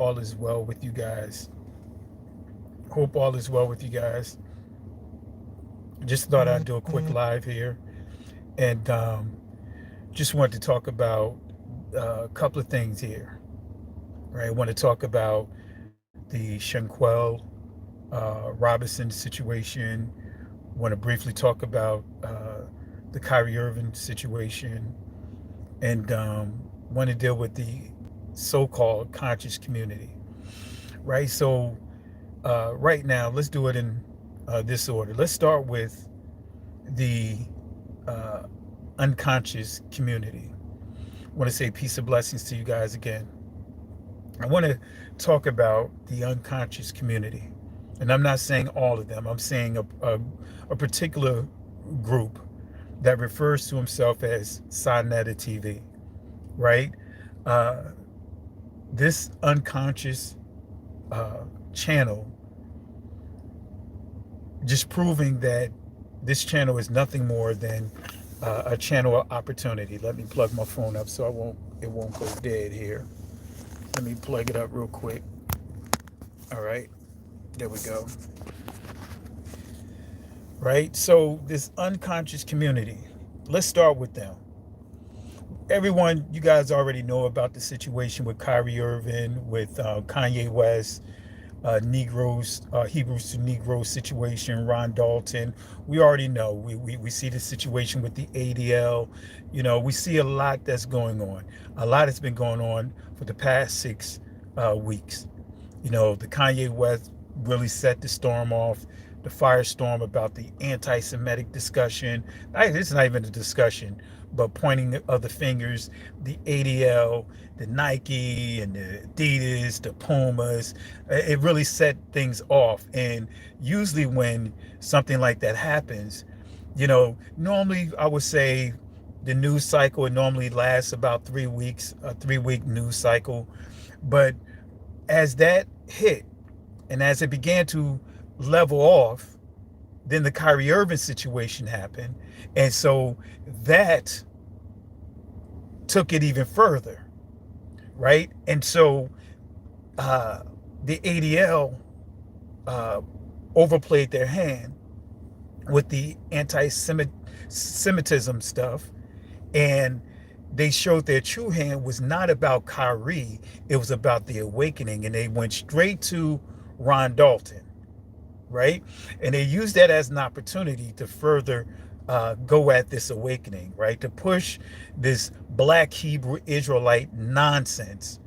all is well with you guys. Hope all is well with you guys. Just thought I'd do a quick live here, and just wanted to talk about a couple of things here. Right, I want to talk about the Shanquelle Robinson situation. Want to briefly talk about the Kyrie Irving situation, and want to deal with the so-called conscious community. Right. So right now, let's do it in this order. Let's start with the uh, unconscious community. I want to say peace and blessings to you guys again. I want to talk about the unconscious community. And I'm not saying all of them, I'm saying a particular group that refers to himself as Sinetta TV, right? Uh, this unconscious channel, just proving that this channel is nothing more than a channel of opportunity. Let me plug my phone up so it won't go dead here. Let me plug it up real quick. All right, there we go. Right, so this unconscious community, let's start with them. Everyone, you guys already know about the situation with Kyrie Irving, with Kanye West, Negroes, Hebrews to Negroes situation, Ron Dalton. We already know. We see the situation with the ADL. You know, we see a lot that's going on. A lot has been going on for the past 6 weeks. You know, the Kanye West really set the storm off, the firestorm about the anti-Semitic discussion. This is not even a discussion, but pointing of the fingers, the ADL, the Nike and the Adidas, the Pumas. It really set things off. And usually when something like that happens, you know, normally I would say the news cycle, it normally lasts about 3 weeks, a 3-week news cycle. But as that hit and as it began to level off, then the Kyrie Irving situation happened. And so that took it even further, right? And so the ADL overplayed their hand with the anti-Semitism stuff, and they showed their true hand was not about Kyrie, it was about the awakening, and they went straight to Ron Dalton, right? And they used that as an opportunity to further go at this awakening, right? To push this black Hebrew Israelite nonsense,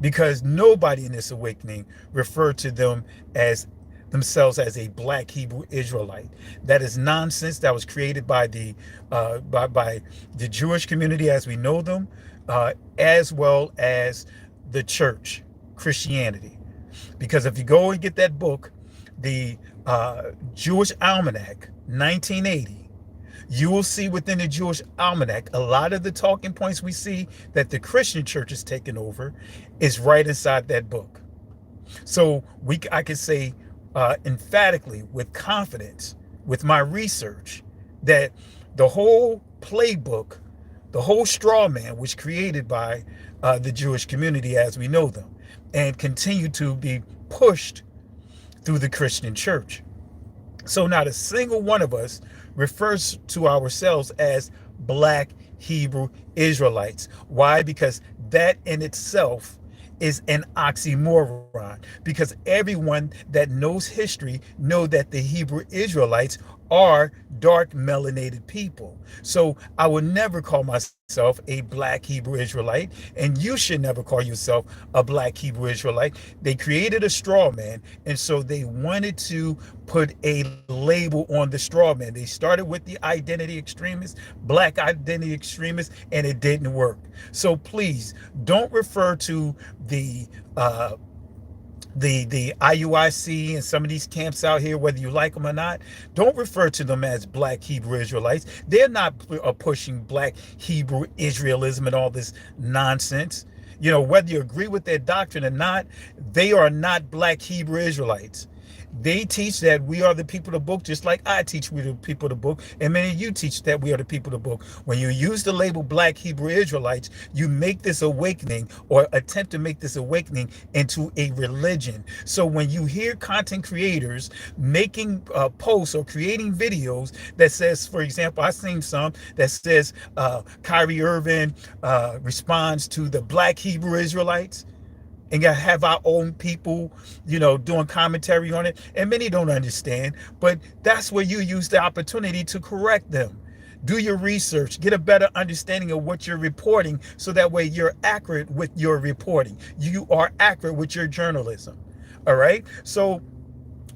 because nobody in this awakening referred to themselves as a black Hebrew Israelite. That is nonsense. That was created by the Jewish community as we know them, as well as the church, Christianity. Because if you go and get that book, the Jewish Almanac, 1980, you will see within the Jewish Almanac a lot of the talking points we see that the Christian church has taken over is right inside that book. So I can say emphatically, with confidence, with my research, that the whole playbook, the whole straw man was created by the Jewish community as we know them, and continue to be pushed through the Christian church. So not a single one of us refers to ourselves as black Hebrew Israelites. Why? Because that in itself is an oxymoron, because everyone that knows history know that the Hebrew Israelites are dark melanated people. So I would never call myself a black Hebrew Israelite, and you should never call yourself a black Hebrew Israelite. They created a straw man, and so they wanted to put a label on the straw man. They started with the identity extremists, black identity extremists, and it didn't work. So please don't refer to the IUIC and some of these camps out here, whether you like them or not. Don't refer to them as black Hebrew Israelites. They're not pushing black Hebrew Israelism and all this nonsense. You know, whether you agree with their doctrine or not, they are not black Hebrew Israelites. They teach that we are the people of the book, just like I teach we are the people of the book, and many of you teach that we are the people of the book. When you use the label Black Hebrew Israelites, you make this awakening or attempt to make this awakening into a religion. So when you hear content creators making posts or creating videos that says, for example, I've seen some that says Kyrie Irving responds to the Black Hebrew Israelites, and got to have our own people, doing commentary on it. And many don't understand, but that's where you use the opportunity to correct them. Do your research, get a better understanding of what you're reporting, so that way you're accurate with your reporting. You are accurate with your journalism. All right. So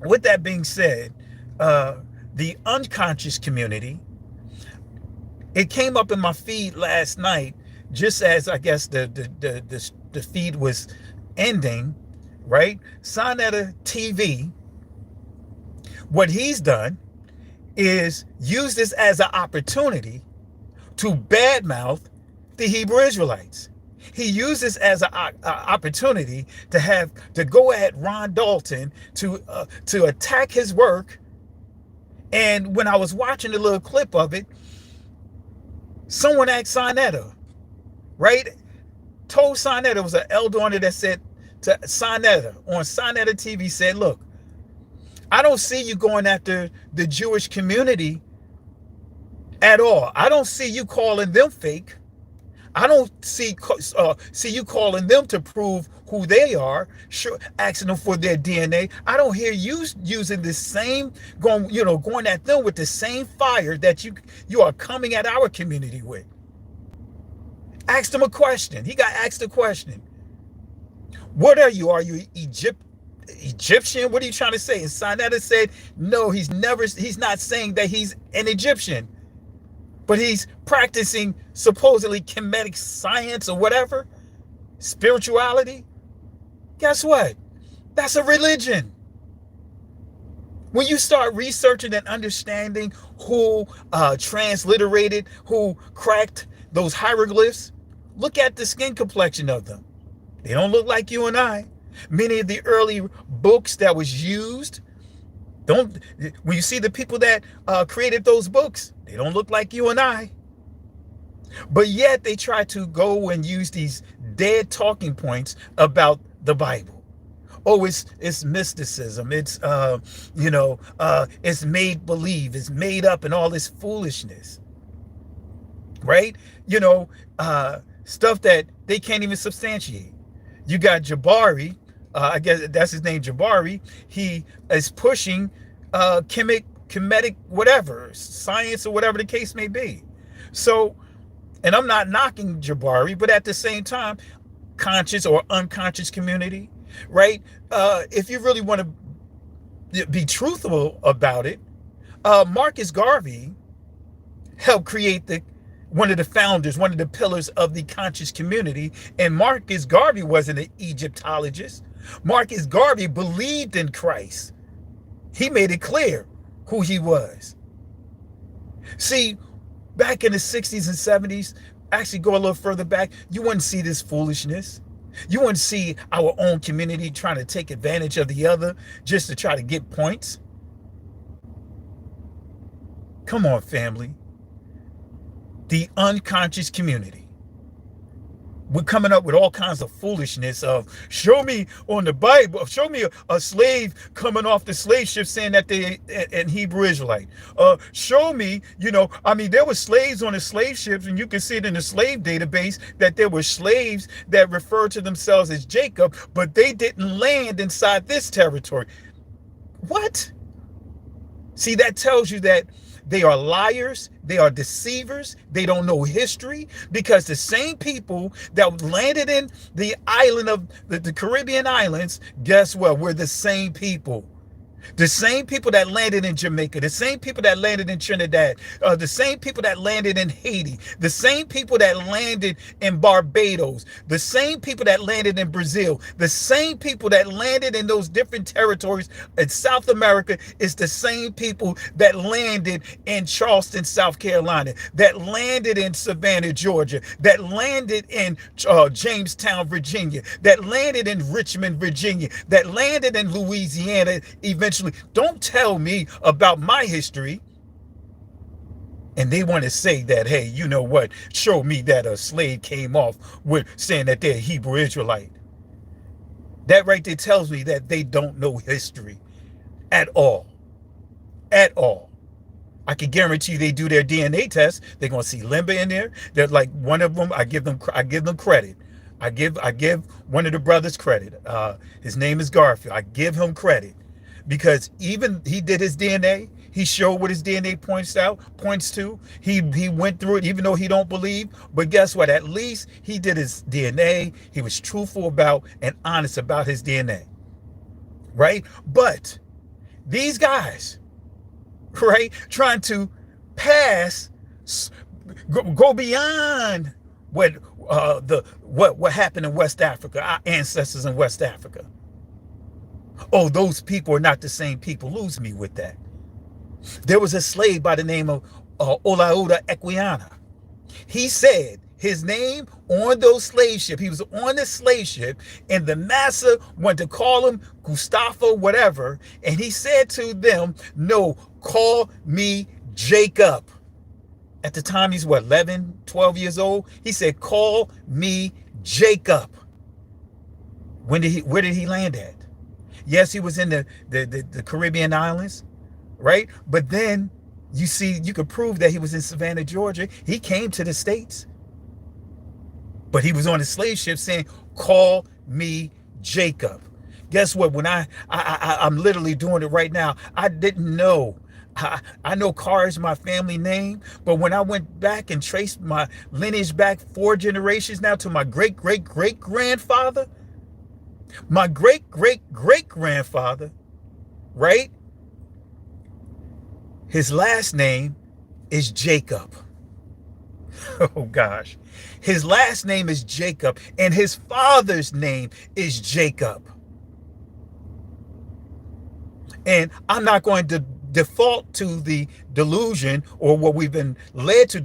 with that being said, the unconscious community, it came up in my feed last night, just as I guess the feed was ending, right? Sonetta TV, what he's done is use this as an opportunity to badmouth the Hebrew Israelites. He used this as an opportunity to go at Ron Dalton to attack his work. And when I was watching the little clip of it, someone asked Sonetta, right? Told Sonetta, it was an elder on it that said to Sonetta on Sonetta TV, said, look, I don't see you going after the Jewish community at all. I don't see you calling them fake. I don't see you calling them to prove who they are, sure, asking them for their DNA. I don't hear you using the same, going at them with the same fire that you are coming at our community with. Asked him a question. He got asked a question. What are you? Are you Egyptian? What are you trying to say? And Sonetta said, no, he's not saying that he's an Egyptian, but he's practicing supposedly Kemetic science or whatever, spirituality. Guess what? That's a religion. When you start researching and understanding who transliterated, who cracked those hieroglyphs, look at the skin complexion of them. They don't look like you and I. Many of the early books that was used, when you see the people that created those books, they don't look like you and I. But yet they try to go and use these dead talking points about the Bible. Oh, it's mysticism. It's it's made believe. It's made up, and all this foolishness, right? Stuff that they can't even substantiate. You got Jabari, I guess that's his name, Jabari. He is pushing Kemetic whatever, science or whatever the case may be. So, and I'm not knocking Jabari, but at the same time, conscious or unconscious community, right? If you really want to be truthful about it, Marcus Garvey helped create one of the founders, one of the pillars of the conscious community. And Marcus Garvey wasn't an Egyptologist. Marcus Garvey believed in Christ. He made it clear who he was. See, back in the 60s and 70s, actually go a little further back, you wouldn't see this foolishness. You wouldn't see our own community trying to take advantage of the other just to try to get points. Come on, family. The unconscious community. We're coming up with all kinds of foolishness of, show me on the Bible, show me a slave coming off the slave ship saying that they an Hebrew Israelite. Show me, there were slaves on the slave ships, and you can see it in the slave database that there were slaves that referred to themselves as Jacob, but they didn't land inside this territory. What? See, that tells you that they are liars, they are deceivers, they don't know history, because the same people that landed in the island of the Caribbean islands, guess what? We're the same people. The same people that landed in Jamaica, the same people that landed in Trinidad, the same people that landed in Haiti, the same people that landed in Barbados, the same people that landed in Brazil, the same people that landed in those different territories in South America is the same people that landed in Charleston, South Carolina, that landed in Savannah, Georgia, that landed in Jamestown, Virginia, that landed in Richmond, Virginia, that landed in Louisiana eventually. Don't tell me about my history. And they want to say that, hey, you know what? Show me that a slave came off with saying that they're Hebrew Israelite. That right there tells me that they don't know history at all. At all. I can guarantee you they do their DNA test. They're gonna see Limba in there. They're like one of them. I give them credit. I give one of the brothers credit. His name is Garfield. I give him credit because even he did his DNA. He showed what his DNA points to. He went through it, even though he don't believe. But guess what? At least he did his DNA. He was truthful about and honest about his DNA. Right? But these guys, right, trying to pass, go beyond what happened in West Africa, our ancestors in West Africa. Oh, those people are not the same people. Lose me with that. There was a slave by the name of Olaudah Equiana. He said his name on those slave ships. He was on the slave ship, and the master wanted to call him Gustavo, whatever. And he said to them, no, call me Jacob. At the time, he's what, 11, 12 years old? He said, call me Jacob. Where did he land at? Yes, he was in the Caribbean islands, right? But then you see, you could prove that he was in Savannah, Georgia. He came to the States. But he was on a slave ship saying, call me Jacob. Guess what? When I'm literally doing it right now, I didn't know. I know Carr is my family name, but when I went back and traced my lineage back 4 generations now to my great-great-great-grandfather, my great-great-great-grandfather, right? His last name is Jacob. Oh gosh. His last name is Jacob, and his father's name is Jacob. And I'm not going to default to the delusion or what we've been led to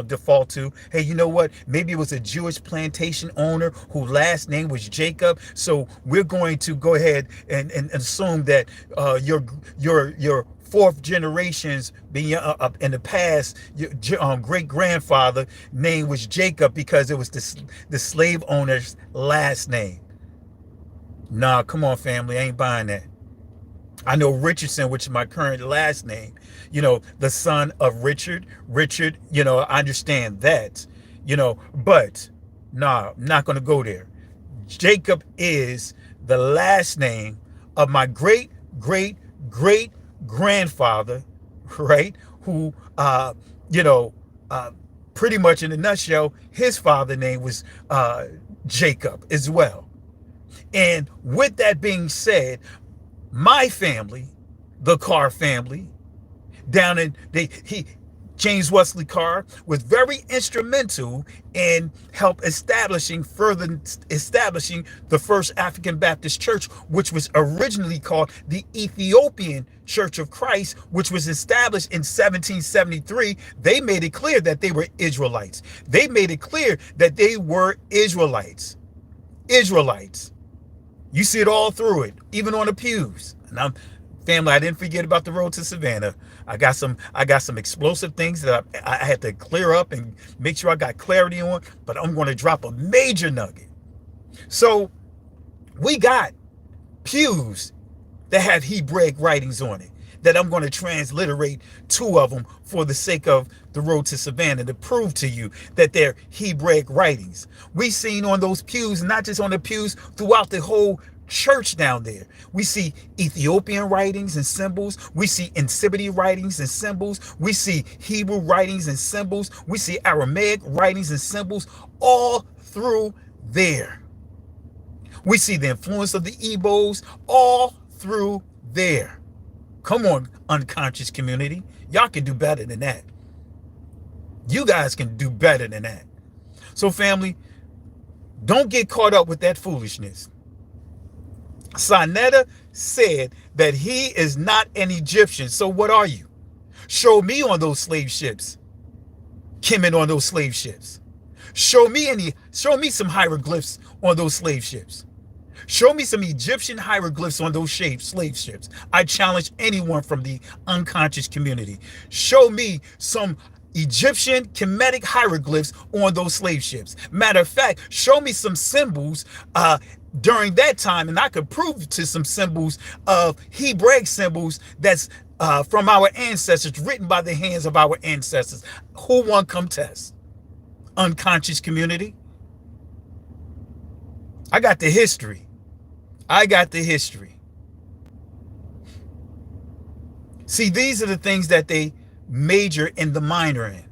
default to. Hey, you know what? Maybe it was a Jewish plantation owner whose last name was Jacob. So we're going to go ahead and assume that your 4th generations being in the past, your great grandfather name was Jacob because it was the slave owner's last name. Nah, come on, family, I ain't buying that. I know Richardson, which is my current last name, the son of Richard, I understand that, but nah, I'm not going to go there. Jacob is the last name of my great, great, great grandfather, right? Who, pretty much in a nutshell, his father's name was Jacob as well. And with that being said, my family, the Carr family, James Wesley Carr was very instrumental in further establishing the first African Baptist church, which was originally called the Ethiopian Church of Christ, which was established in 1773. They made it clear that they were Israelites. They made it clear that they were Israelites. Israelites. You see it all through it, even on the pews. And family, I didn't forget about the road to Savannah. I got some explosive things that I had to clear up and make sure I got clarity on, but I'm going to drop a major nugget. So we got pews that have Hebraic writings on it that I'm going to transliterate 2 of them for the sake of the road to Savannah to prove to you that they're Hebraic writings. We seen on those pews, not just on the pews, throughout the whole church down there. We see Ethiopian writings and symbols. We see Insibiti writings and symbols. We see Hebrew writings and symbols. We see Aramaic writings and symbols all through there. We see the influence of the Igbos all through there. Come on, unconscious community. Y'all can do better than that. You guys can do better than that. So family, don't get caught up with that foolishness. Sonetta said that he is not an Egyptian. So what are you? Show me on those slave ships. Kimmin on those slave ships. Show me some hieroglyphs on those slave ships. Show me some Egyptian hieroglyphs on those slave ships. I challenge anyone from the unconscious community. Show me some Egyptian Kemetic hieroglyphs on those slave ships. Matter of fact, show me some symbols during that time, and I could prove to some symbols of Hebraic symbols that's from our ancestors, written by the hands of our ancestors. Who won't come test? Unconscious community. I got the history. I got the history. See, these are the things that they major in the minor in.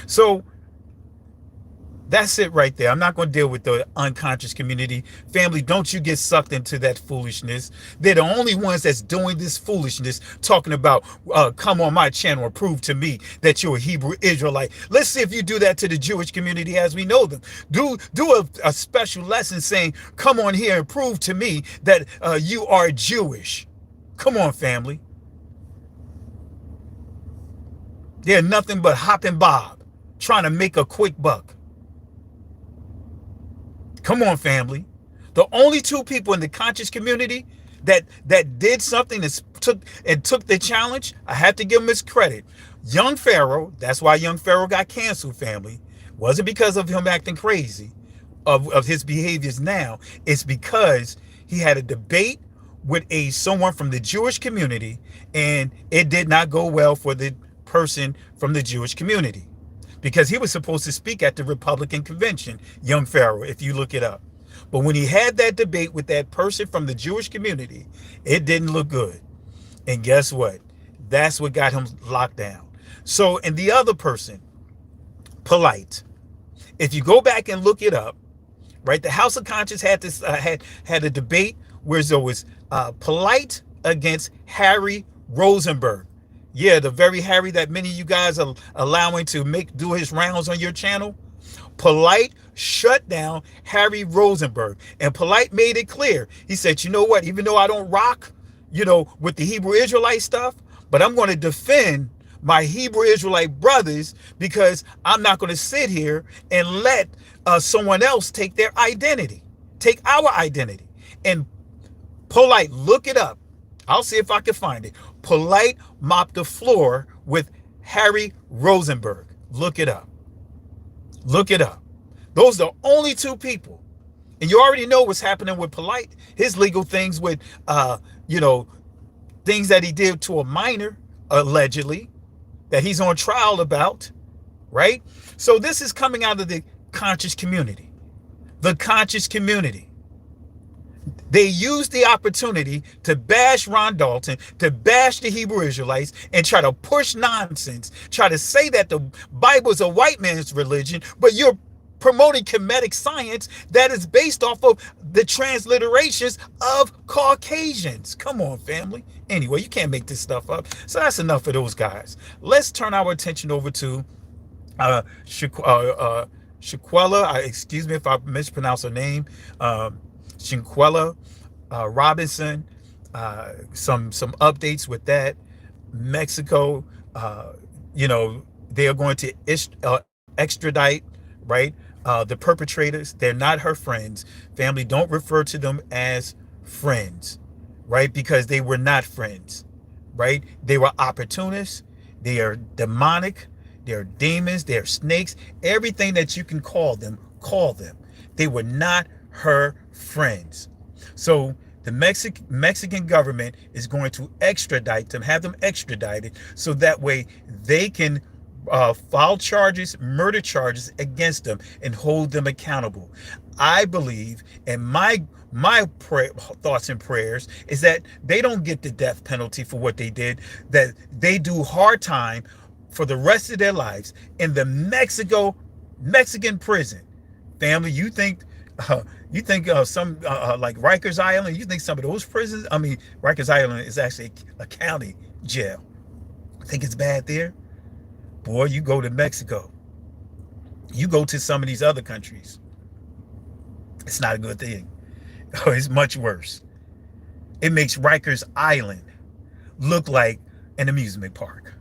So that's it right there. I'm not going to deal with the unconscious community. Family, don't you get sucked into that foolishness. They're the only ones that's doing this foolishness, talking about, come on my channel and prove to me that you're a Hebrew Israelite. Let's see if you do that to the Jewish community as we know them. Do a special lesson saying, come on here and prove to me that you are Jewish. Come on, family. They're nothing but hop and bob, trying to make a quick buck. Come on, family. The only two people in the conscious community that did something that took the challenge, I have to give him his credit. Young Pharaoh, that's why Young Pharaoh got canceled, family. Wasn't because of him acting crazy, of his behaviors now. It's because he had a debate with someone from the Jewish community, and it did not go well for the person from the Jewish community. Because he was supposed to speak at the Republican convention, young Pharaoh, if you look it up. But when he had that debate with that person from the Jewish community, it didn't look good. And guess what? That's what got him locked down. So, and the other person, Polite, if you go back and look it up, right, the House of Conscience had this had a debate where there was Polite against Harry Rosenberg. Yeah, the very Harry that many of you guys are allowing to do his rounds on your channel. Polite shut down Harry Rosenberg. And Polite made it clear. He said, you know what, even though I don't rock, with the Hebrew Israelite stuff, but I'm going to defend my Hebrew Israelite brothers, because I'm not going to sit here and let someone else take their identity, take our identity. And Polite, look it up. I'll see if I can find it. Polite mopped the floor with Harry Rosenberg. Look it up. Look it up. Those are the only two people. And you already know what's happening with Polite. His legal things with, things that he did to a minor, allegedly, that he's on trial about, right? So this is coming out of the conscious community. The conscious community. They used the opportunity to bash Ron Dalton, to bash the Hebrew Israelites, and try to push nonsense, try to say that the Bible is a white man's religion, but you're promoting Kemetic science that is based off of the transliterations of Caucasians. Come on, family. Anyway, you can't make this stuff up. So that's enough of those guys. Let's turn our attention over to Shanquelle. Excuse me if I mispronounce her name. Shanquelle Robinson, some updates with that. Mexico, they are going to extradite, right? The perpetrators. They're not her friends. Family, don't refer to them as friends, right? Because they were not friends, right? They were opportunists. They are demonic. They're demons. They're snakes. Everything that you can call them, call them. They were not her friends. So the Mexican government is going to extradite them, have them extradited, so that way they can file charges, murder charges against them, and hold them accountable. I believe, and my thoughts and prayers is that they don't get the death penalty for what they did, that they do hard time for the rest of their lives in the Mexican prison. Family, you think Uh, you think some like Rikers Island? You think some of those prisons? I mean, Rikers Island is actually a county jail. I think it's bad there. Boy, you go to Mexico, you go to some of these other countries, it's not a good thing. It's much worse. It makes Rikers Island look like an amusement park.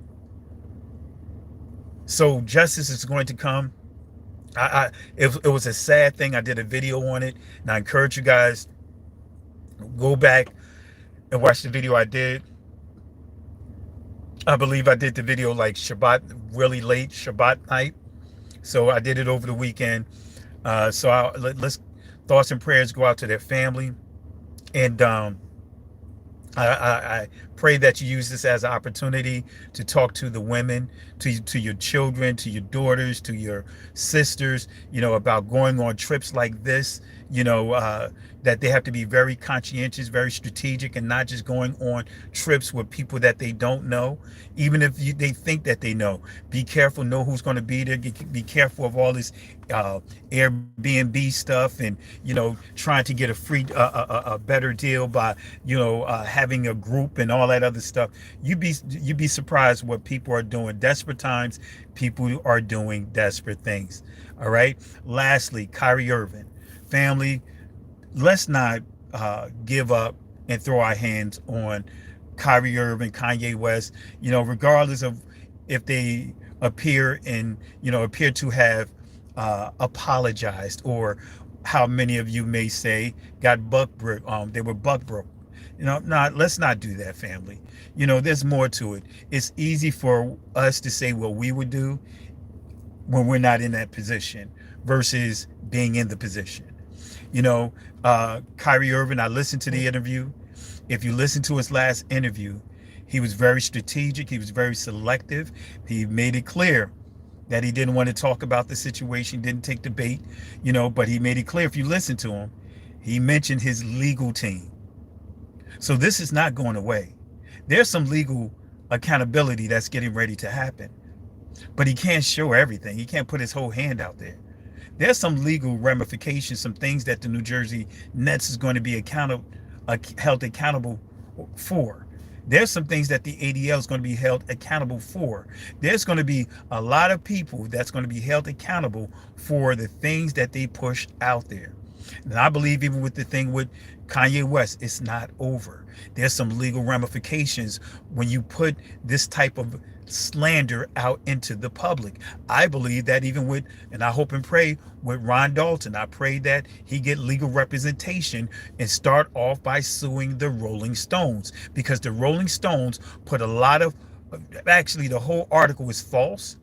So justice is going to come. It was a sad thing. I did a video on it, and I encourage you guys go back and watch the video I did. I believe I did the video like Shabbat, really late Shabbat night. So I did it over the weekend. Let's thoughts and prayers go out to their family, and I pray that you use this as an opportunity to talk to the women, to your children, to your daughters, to your sisters, about going on trips like this, that they have to be very conscientious, very strategic, and not just going on trips with people that they don't know, even if they think that they know. Be careful, know who's going to be there. Be careful of all this Airbnb stuff, and trying to get a free a better deal by having a group and all that other stuff. You'd be surprised what people are doing. Desperate times, people are doing desperate things. All right. Lastly, Kyrie Irving, family, let's not give up and throw our hands on Kyrie Irving, Kanye West. Regardless of if they appear to have apologized, or how many of you may say got they were buck broke. Let's not do that, family. There's more to it. It's easy for us to say what we would do when we're not in that position versus being in the position. Kyrie Irving, I listened to the interview. If you listen to his last interview, he was very strategic. He was very selective. He made it clear that he didn't want to talk about the situation, didn't take the bait, but he made it clear. If you listen to him, he mentioned his legal team. So this is not going away. There's some legal accountability that's getting ready to happen, but he can't show everything. He can't put his whole hand out there. There's some legal ramifications, some things that the New Jersey Nets is going to be held accountable for. There's some things that the ADL is going to be held accountable for. There's going to be a lot of people that's going to be held accountable for the things that they push out there. And I believe even with the thing with Kanye West, it's not over. There's some legal ramifications when you put this type of slander out into the public. I believe that even with, and I hope and pray with Ron Dalton, I pray that he get legal representation and start off by suing the Rolling Stones, because the Rolling Stones put a lot of, actually the whole article is false.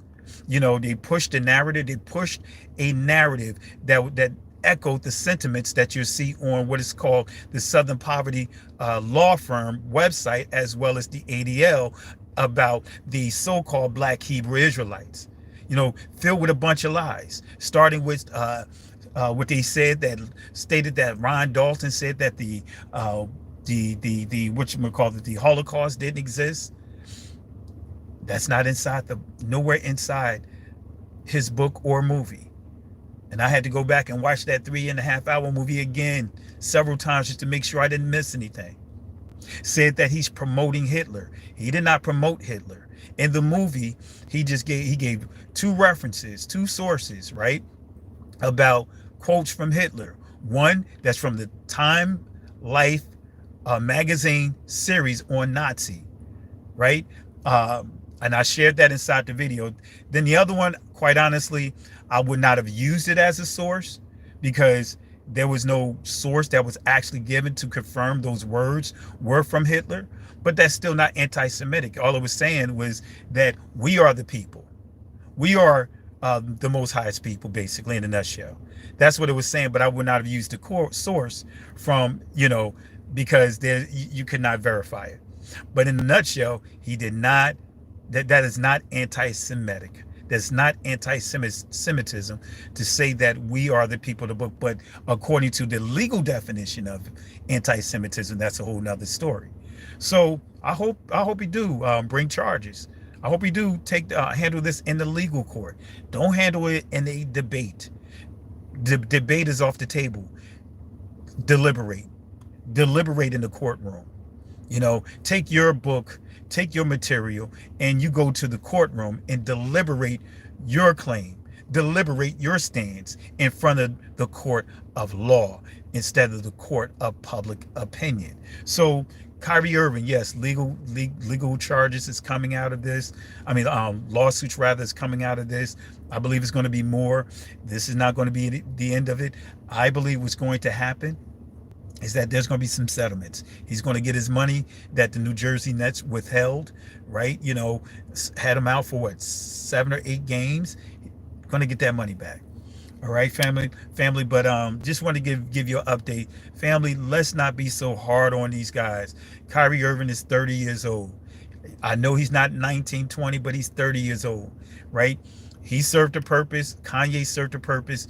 They pushed the narrative. They pushed a narrative that echoed the sentiments that you see on what is called the Southern Poverty Law Firm website, as well as the ADL, about the so-called Black Hebrew Israelites, filled with a bunch of lies, starting with what they stated that Ron Dalton said that the whatchamacallit, the Holocaust didn't exist. That's not nowhere inside his book or movie. And I had to go back and watch that 3.5-hour movie again several times just to make sure I didn't miss anything. Said that he's promoting Hitler. He did not promote Hitler. In the movie, he gave two references, two sources, right, about quotes from Hitler. One that's from the Time Life magazine series on Nazi, right? And I shared that inside the video. Then the other one, quite honestly, I would not have used it as a source, because there was no source that was actually given to confirm those words were from Hitler. But that's still not anti-Semitic. All it was saying was that we are the people. We are the most highest people, basically, in a nutshell. That's what it was saying. But I would not have used the source from, because you could not verify it. But in a nutshell, he did not. That is not anti-Semitic. That's not anti-Semitism to say that we are the people of the book. But according to the legal definition of anti-Semitism, that's a whole nother story. So I hope you do bring charges. I hope you do handle this in the legal court. Don't handle it in a debate. Debate is off the table. Deliberate. Deliberate in the courtroom. Take your book, take your material, and you go to the courtroom and deliberate your claim, deliberate your stance in front of the court of law instead of the court of public opinion. So, Kyrie Irving, yes, legal charges is coming out of this. I mean, lawsuits rather is coming out of this. I believe it's going to be more. This is not going to be the end of it. I believe what's going to happen is that there's going to be some settlements. He's going to get his money that the New Jersey Nets withheld, right? Had him out for what, 7 or 8 games. Going to get that money back. All right, family. But just want to give you an update, family. Let's not be so hard on these guys. Kyrie Irving is 30 years old. I know he's not 19, 20, but he's 30 years old, right? He served a purpose. Kanye served a purpose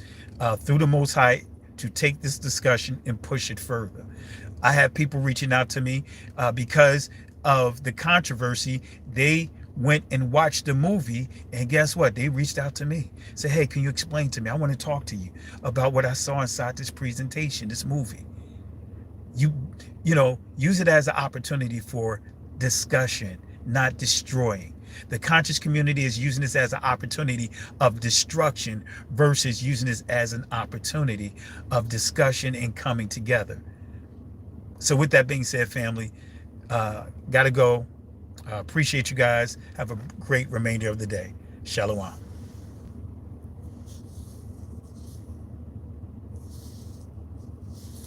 through the Most High to take this discussion and push it further. I have people reaching out to me because of the controversy. They went and watched the movie, and guess what? They reached out to me. Say, hey, can you explain to me? I want to talk to you about what I saw inside this presentation, this movie. Use it as an opportunity for discussion, not destroying. The conscious community is using this as an opportunity of destruction versus using this as an opportunity of discussion and coming together. So with that being said, family, gotta go. Appreciate you guys. Have a great remainder of the day. Shalom.